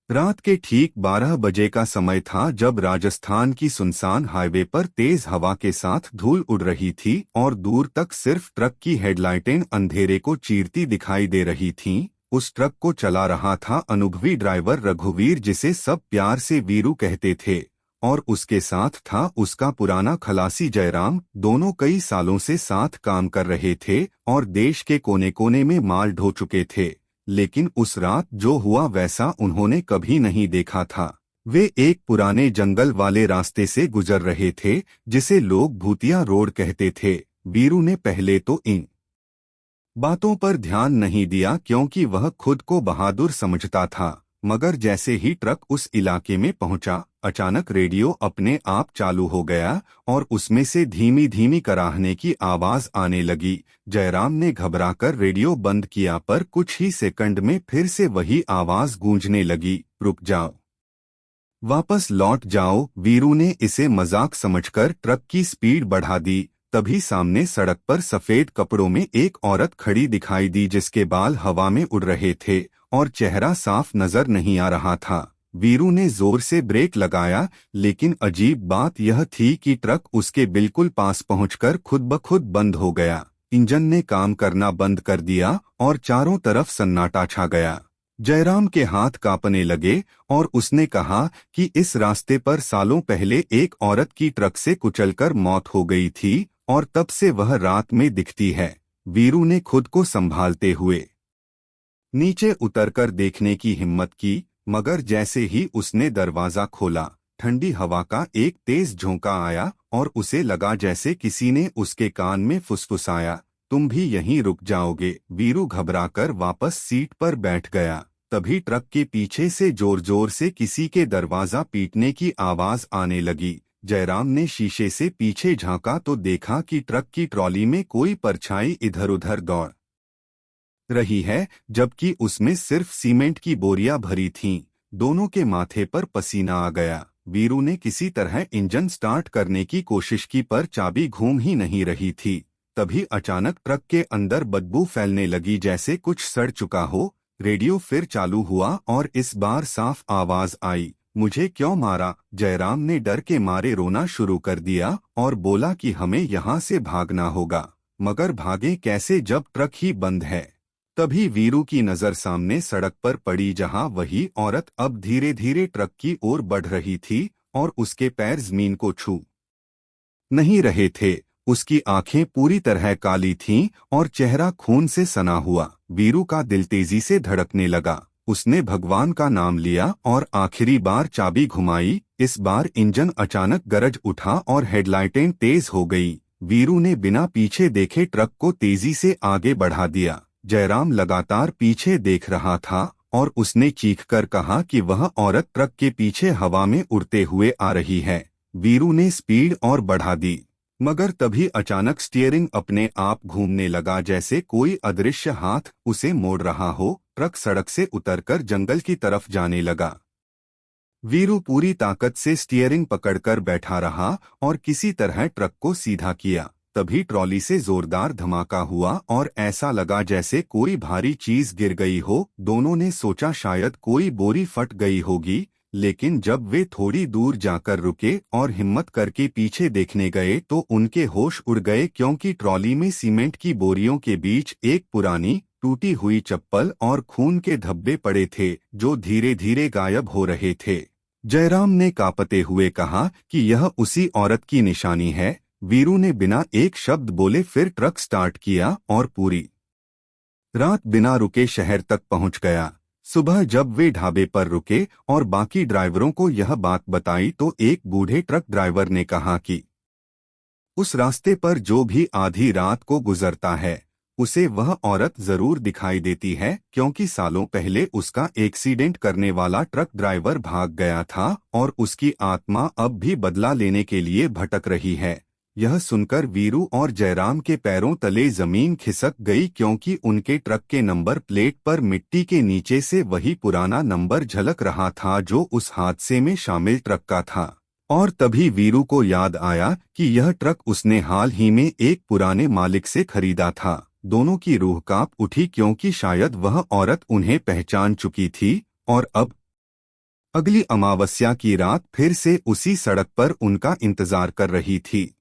रात के ठीक 12 बजे का समय था जब राजस्थान की सुनसान हाईवे पर तेज हवा के साथ धूल उड़ रही थी और दूर तक सिर्फ ट्रक की हेडलाइटें अंधेरे को चीरती दिखाई दे रही थीं। उस ट्रक को चला रहा था अनुभवी ड्राइवर रघुवीर, जिसे सब प्यार से वीरू कहते थे, और उसके साथ था उसका पुराना खलासी जयराम। दोनों कई सालों से साथ काम कर रहे थे और देश के कोने कोने में माल ढो चुके थे। लेकिन उस रात जो हुआ वैसा उन्होंने कभी नहीं देखा था। वे एक पुराने जंगल वाले रास्ते से गुजर रहे थे, जिसे लोग भूतिया रोड कहते थे। वीरू ने पहले तो इन बातों पर ध्यान नहीं दिया क्योंकि वह खुद को बहादुर समझता था, मगर जैसे ही ट्रक उस इलाके में पहुंचा, अचानक रेडियो अपने आप चालू हो गया और उसमें से धीमी धीमी कराहने की आवाज आने लगी। जयराम ने घबराकर रेडियो बंद किया, पर कुछ ही सेकंड में फिर से वही आवाज गूंजने लगी, रुक जाओ, वापस लौट जाओ। वीरू ने इसे मजाक समझकर ट्रक की स्पीड बढ़ा दी। तभी सामने सड़क पर सफेद कपड़ों में एक औरत खड़ी दिखाई दी, जिसके बाल हवा में उड़ रहे थे और चेहरा साफ नजर नहीं आ रहा था। वीरू ने जोर से ब्रेक लगाया, लेकिन अजीब बात यह थी कि ट्रक उसके बिल्कुल पास पहुंचकर खुद ब खुद बंद हो गया। इंजन ने काम करना बंद कर दिया और चारों तरफ सन्नाटा छा गया। जयराम के हाथ कांपने लगे और उसने कहा कि इस रास्ते पर सालों पहले एक औरत की ट्रक से कुचलकर मौत हो गई थी और तब से वह रात में दिखती है। वीरू ने खुद को संभालते हुए नीचे उतरकर देखने की हिम्मत की, मगर जैसे ही उसने दरवाजा खोला, ठंडी हवा का एक तेज झोंका आया और उसे लगा जैसे किसी ने उसके कान में फुसफुसाया, तुम भी यहीं रुक जाओगे। वीरू घबराकर वापस सीट पर बैठ गया। तभी ट्रक के पीछे से जोर जोर से किसी के दरवाजा पीटने की आवाज आने लगी। जयराम ने शीशे से पीछे झांका तो देखा कि ट्रक की ट्रॉली में कोई परछाई इधर उधर दौड़ रही है, जबकि उसमें सिर्फ सीमेंट की बोरियां भरी थीं। दोनों के माथे पर पसीना आ गया। वीरू ने किसी तरह इंजन स्टार्ट करने की कोशिश की, पर चाबी घूम ही नहीं रही थी। तभी अचानक ट्रक के अंदर बदबू फैलने लगी, जैसे कुछ सड़ चुका हो। रेडियो फिर चालू हुआ और इस बार साफ आवाज आई, मुझे क्यों मारा। जयराम ने डर के मारे रोना शुरू कर दिया और बोला कि हमें यहाँ से भागना होगा, मगर भागे कैसे जब ट्रक ही बंद है। तभी वीरू की नजर सामने सड़क पर पड़ी, जहां वही औरत अब धीरे धीरे ट्रक की ओर बढ़ रही थी और उसके पैर जमीन को छू नहीं रहे थे। उसकी आंखें पूरी तरह काली थीं और चेहरा खून से सना हुआ। वीरू का दिल तेजी से धड़कने लगा। उसने भगवान का नाम लिया और आखिरी बार चाबी घुमाई। इस बार इंजन अचानक गरज उठा और हेडलाइटें तेज हो गई। वीरू ने बिना पीछे देखे ट्रक को तेजी से आगे बढ़ा दिया। जयराम लगातार पीछे देख रहा था और उसने चीखकर कहा कि वह औरत ट्रक के पीछे हवा में उड़ते हुए आ रही है। वीरू ने स्पीड और बढ़ा दी, मगर तभी अचानक स्टीयरिंग अपने आप घूमने लगा, जैसे कोई अदृश्य हाथ उसे मोड़ रहा हो। ट्रक सड़क से उतरकर जंगल की तरफ जाने लगा। वीरू पूरी ताकत से स्टीयरिंग पकड़कर बैठा रहा और किसी तरह ट्रक को सीधा किया। तभी ट्रॉली से जोरदार धमाका हुआ और ऐसा लगा जैसे कोई भारी चीज गिर गई हो। दोनों ने सोचा शायद कोई बोरी फट गई होगी, लेकिन जब वे थोड़ी दूर जाकर रुके और हिम्मत करके पीछे देखने गए तो उनके होश उड़ गए, क्योंकि ट्रॉली में सीमेंट की बोरियों के बीच एक पुरानी टूटी हुई चप्पल और खून के धब्बे पड़े थे, जो धीरे धीरे गायब हो रहे थे। जयराम ने कांपते हुए कहा कि यह उसी औरत की निशानी है। वीरू ने बिना एक शब्द बोले फिर ट्रक स्टार्ट किया और पूरी रात बिना रुके शहर तक पहुंच गया। सुबह जब वे ढाबे पर रुके और बाकी ड्राइवरों को यह बात बताई तो एक बूढ़े ट्रक ड्राइवर ने कहा कि उस रास्ते पर जो भी आधी रात को गुजरता है, उसे वह औरत जरूर दिखाई देती है, क्योंकि सालों पहले उसका एक्सीडेंट करने वाला ट्रक ड्राइवर भाग गया था और उसकी आत्मा अब भी बदला लेने के लिए भटक रही है। यह सुनकर वीरू और जयराम के पैरों तले जमीन खिसक गई, क्योंकि उनके ट्रक के नंबर प्लेट पर मिट्टी के नीचे से वही पुराना नंबर झलक रहा था जो उस हादसे में शामिल ट्रक का था। और तभी वीरू को याद आया कि यह ट्रक उसने हाल ही में एक पुराने मालिक से खरीदा था। दोनों की रूह कांप उठी, क्योंकि शायद वह औरत उन्हें पहचान चुकी थी और अब अगली अमावस्या की रात फिर से उसी सड़क पर उनका इंतजार कर रही थी।